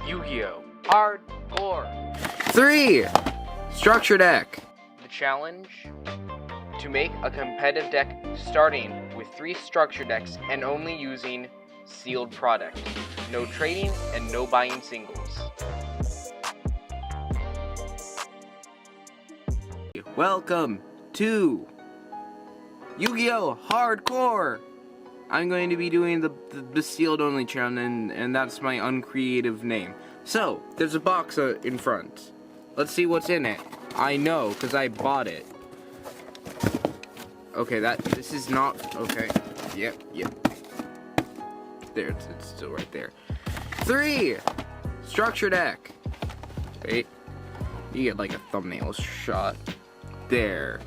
Yu-Gi-Oh! Hardcore! 3. Structure deck. The challenge? To make a competitive deck starting with 3 structure decks and only using sealed product. No trading and no buying singles. Welcome to Yu-Gi-Oh! Hardcore! I'm going to be doing the sealed only challenge, and that's my uncreative name. So, there's a box in front. Let's see what's in it. I know, because I bought it. Okay, this is not, okay. Yep. There, it's still right there. 3. Structure deck. Wait. You get like a thumbnail shot. There.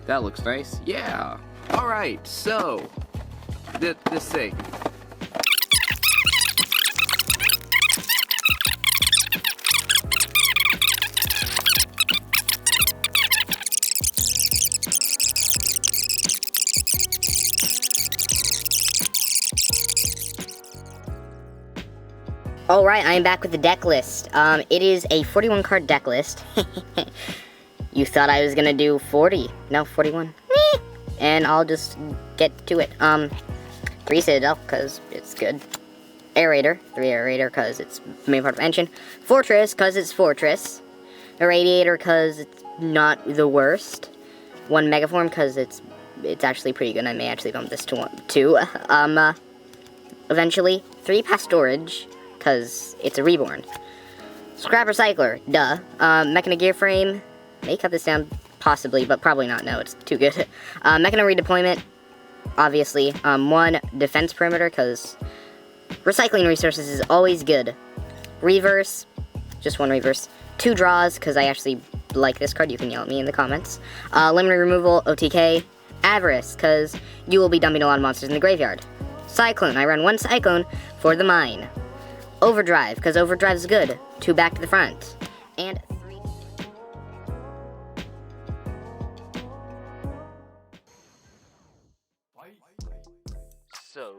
That looks nice. Yeah. Alright, so this thing. Alright, I am back with the deck list. It is a 41 card deck list. You thought I was gonna do 40. No, 41. And I'll just get to it. 3 Citadel, because it's good. Aerator, 3 Aerator, because it's the main part of Engine. Fortress, because it's Fortress. Irradiator, because it's not the worst. 1 Megaform, because it's actually pretty good. I may actually bump this to 2. Eventually. 3 Pastorage, because it's a Reborn. Scrap Recycler, duh. Mechana Gear Frame, may cut this down, possibly, but probably not, no, it's too good. Mechana Redeployment, obviously. 1 Defense Perimeter, because recycling resources is always good. Reverse, just 1 Reverse. 2 Draws, because I actually like this card, you can yell at me in the comments. Limited Removal, OTK. Avarice, because you will be dumping a lot of monsters in the graveyard. Cyclone, I run 1 Cyclone for the mine. Overdrive, because Overdrive is good. 2 back to the front. And 3... So,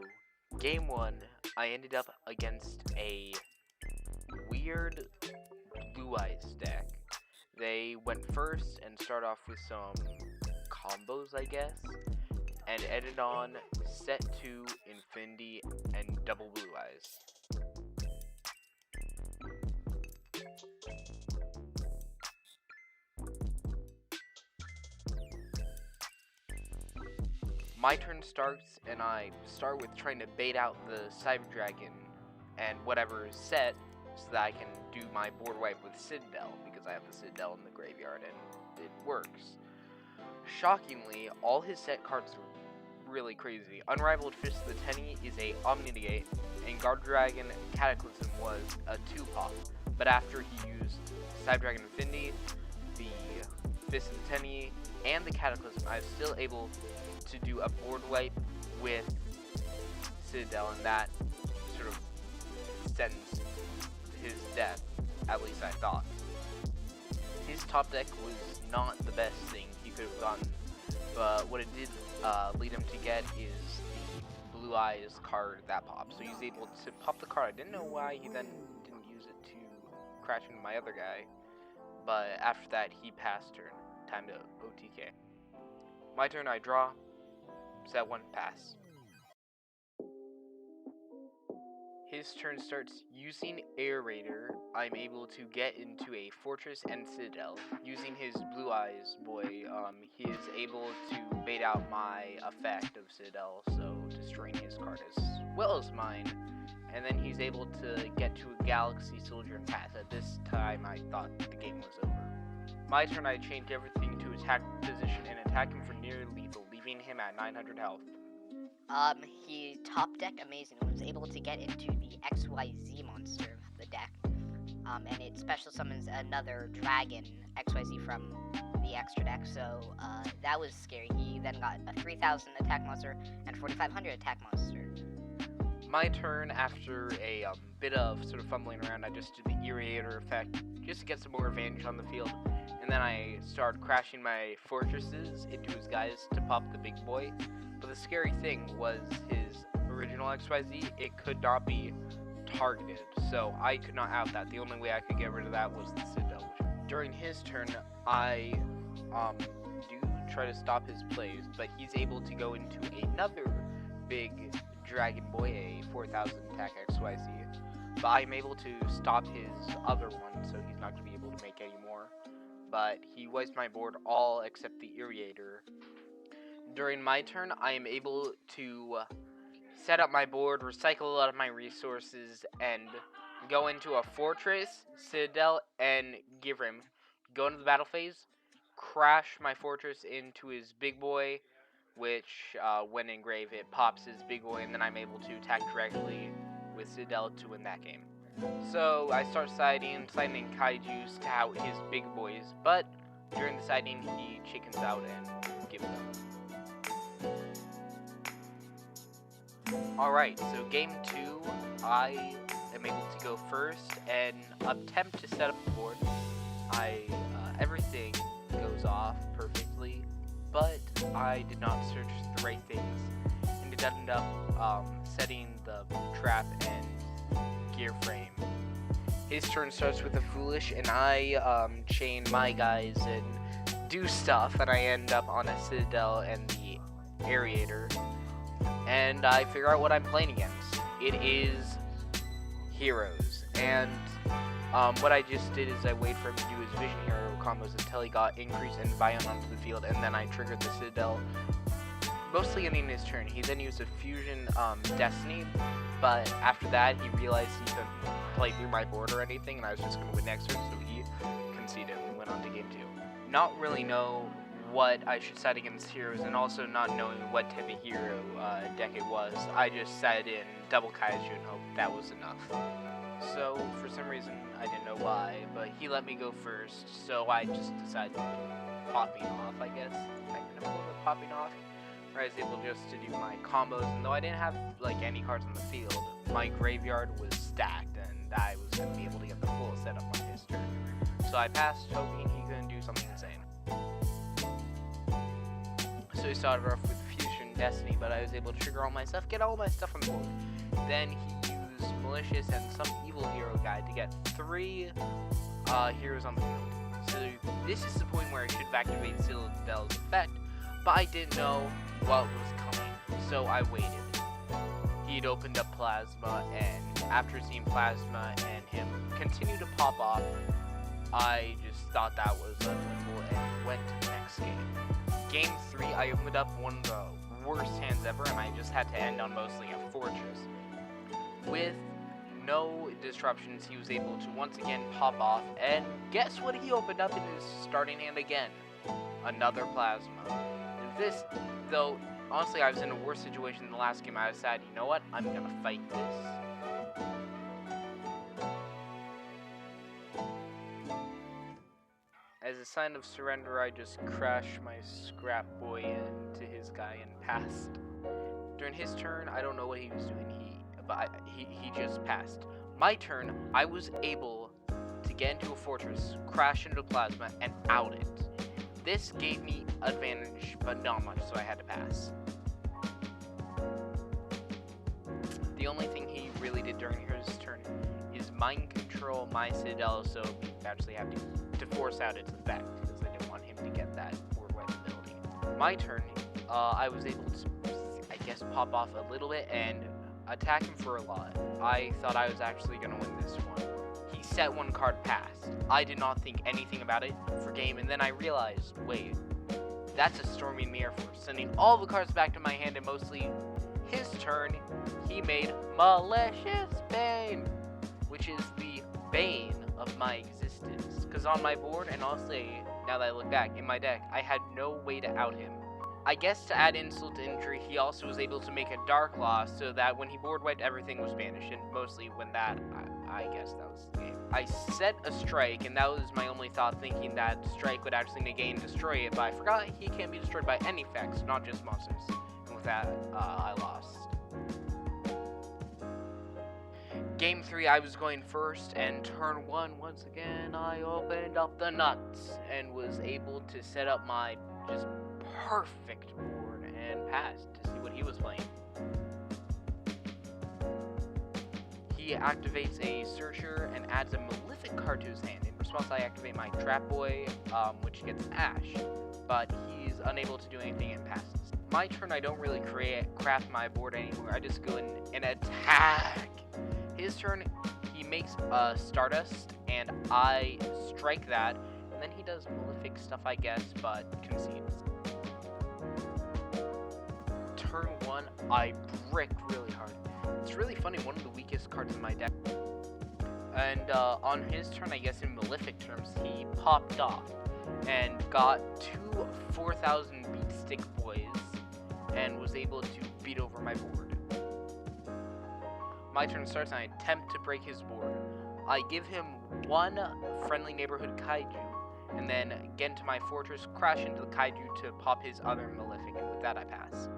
game 1, I ended up against a weird Blue Eyes deck. They went first and started off with some combos, I guess, and ended on set 2 Infinity and double Blue Eyes. My turn starts, and I start with trying to bait out the Cyber Dragon and whatever is set so that I can do my board wipe with Citadel, because I have the Citadel in the graveyard and it works. Shockingly, all his set cards were really crazy. Unrivaled Fist of the Tenny is a Omni-Negate, and Guard Dragon Cataclysm was a 2-pop. But after he used Cyber Dragon Infinity, the Fist of the Tenny, and the Cataclysm, I was still able to do a board wipe with Citadel, and that sort of sends his death, at least I thought. His top deck was not the best thing he could have gotten, but what it did lead him to get is the Blue Eyes card that popped. So he's able to pop the card. I didn't know why he then didn't use it to crash into my other guy, but after that he passed turn. Time to OTK. My turn, I draw. Set 1, pass. His turn starts using Aerator. I'm able to get into a Fortress and Citadel. Using his Blue Eyes boy, he is able to bait out my effect of Citadel, so destroying his card as well as mine. And then he's able to get to a Galaxy Soldier and pass. At this time, I thought the game was over. My turn, I changed everything to attack position and attack him for near lethal, leaving him at 900 health. He top deck amazing. Was able to get into the XYZ monster of the deck. And it special summons another dragon XYZ from the extra deck, so that was scary. He then got a 3000 attack monster and 4500 attack monster. My turn, after a bit of sort of fumbling around, I just did the Irradiator effect just to get some more advantage on the field. And then I started crashing my fortresses into his guys to pop the big boy. But the scary thing was his original XYZ, it could not be targeted, so I could not out that. The only way I could get rid of that was the Citadel. During his turn, I do try to stop his plays, but he's able to go into another big Dragon Boy, a 4000 attack XYZ. But I'm able to stop his other one, so he's not going to be able to make any more. But he wipes my board all except the Irrigator. During my turn, I am able to set up my board, recycle a lot of my resources, and go into a Fortress, Citadel, and Givrim. Go into the battle phase, crash my Fortress into his Big Boy, which, when engraved, it pops his Big Boy, and then I'm able to attack directly with Citadel to win that game. So I start siding Kaijus to out his Big Boys, but during the siding, he chickens out and gives up. Alright, so game 2, I am able to go first and attempt to set up the board. Everything goes off perfectly, but I did not search the right things, and it ended up setting the trap and gear frame. His turn starts with a Foolish, and I chain my guys and do stuff, and I end up on a Citadel and the Aerator, and I figure out what I'm playing against. It is Heroes, and what I just did is I waited for him to do his Vision Hero combos until he got Increase and Bion onto the field, and then I triggered the Citadel, mostly ending his turn. He then used a Fusion Destiny, but after that he realized he couldn't play through my board or anything, and I was just going to win next turn, so he conceded and went on to game 2. Not really know what I should set against Heroes, and also not knowing what type of hero deck it was, I just set in double Kaiju and hoped that was enough. So, for some reason, I didn't know why, but he let me go first, so I just decided popping off, I guess. I can call it popping off, where I was able just to do my combos, and though I didn't have, like, any cards on the field, my graveyard was stacked, and I was going to be able to get the full setup on his turn. So I passed, hoping he couldn't do something insane. So he started off with Fusion Destiny, but I was able to trigger all my stuff, get all my stuff on the board. Then he used Malicious and some evil hero guy to get 3 heroes on the field. So this is the point where I should have activated Citadel's effect, but I didn't know what was coming, so I waited. He'd opened up Plasma, and after seeing Plasma and him continue to pop off, I just thought that was unwinnable and went to the next game. Game 3, I opened up one of the worst hands ever, and I just had to end on mostly a Fortress. With no disruptions, he was able to once again pop off, and guess what he opened up in his starting hand again? Another Plasma. This, though, honestly, I was in a worse situation than the last game. I decided, you know what, I'm gonna fight this. As a sign of surrender, I just crashed my Scrap Boy into his guy and passed. During his turn, I don't know what he was doing, he just passed. My turn, I was able to get into a Fortress, crash into Plasma, and out it. This gave me advantage, but not much, so I had to pass. The only thing he really did during his turn is mind control my Citadel, so we actually have to force out its effect, because I didn't want him to get that board wipe ability. My turn, I was able to, I guess, pop off a little bit and attack him for a lot. I thought I was actually going to win this one. He set one card past. I did not think anything about it for game, and then I realized, wait, that's a Storming Mirror Force, sending all the cards back to my hand, and mostly his turn, he made Malicious Bane, which is the bane of my existence. Because on my board, and honestly, now that I look back, in my deck, I had no way to out him. I guess to add insult to injury, he also was able to make a Dark Law so that when he board wiped, everything was banished, and mostly when that, I guess that was the game. I set a Strike, and that was my only thought, thinking that Strike would actually negate and destroy it, but I forgot he can't be destroyed by any effects, not just monsters. And with that, I lost. Game 3, I was going first, and turn 1, once again, I opened up the nuts, and was able to set up my just perfect board and passed to see what he was playing. he activates a Searcher and adds a Malefic card to his hand. In response, I activate my Trap Boy, which gets Ash, but he's unable to do anything and passes. My turn, I don't really craft my board anymore. I just go in and attack. His turn, he makes a Stardust, and I strike that, and then he does Malefic stuff, I guess, but concedes. Turn 1, I brick really hard. It's really funny, one of the weakest cards in my deck. And on his turn, I guess in Malefic terms, he popped off and got 2 4,000 beat stick boys and was able to beat over my board. My turn starts and I attempt to break his board. I give him 1 friendly neighborhood kaiju and then get into my fortress, crash into the kaiju to pop his other Malefic, and with that I pass.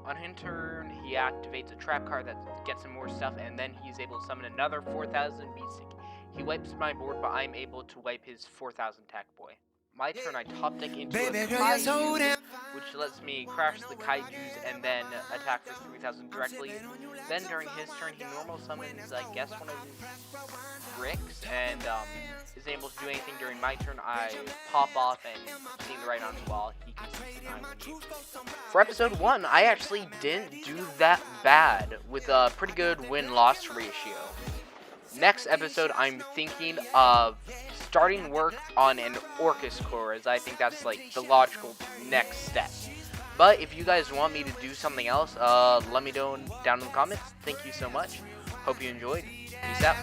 On his turn, he activates a trap card that gets him more stuff, and then he's able to summon another 4,000 beat stick. He wipes my board, but I'm able to wipe his 4,000 attack boy. My turn, I top deck into a kaiju, which lets me crash the kaijus and then attack for 3,000 directly. Then during his turn, he normal summons, I guess, one of his bricks, and isn't able to do anything during my turn. I pop off and seeing the right on while he concedes. For episode 1, I actually didn't do that bad with a pretty good win-loss ratio. Next episode, I'm thinking of starting work on an Orcus core, as I think that's like the logical next step. But if you guys want me to do something else, let me know down in the comments. Thank you so much. Hope you enjoyed. Peace out.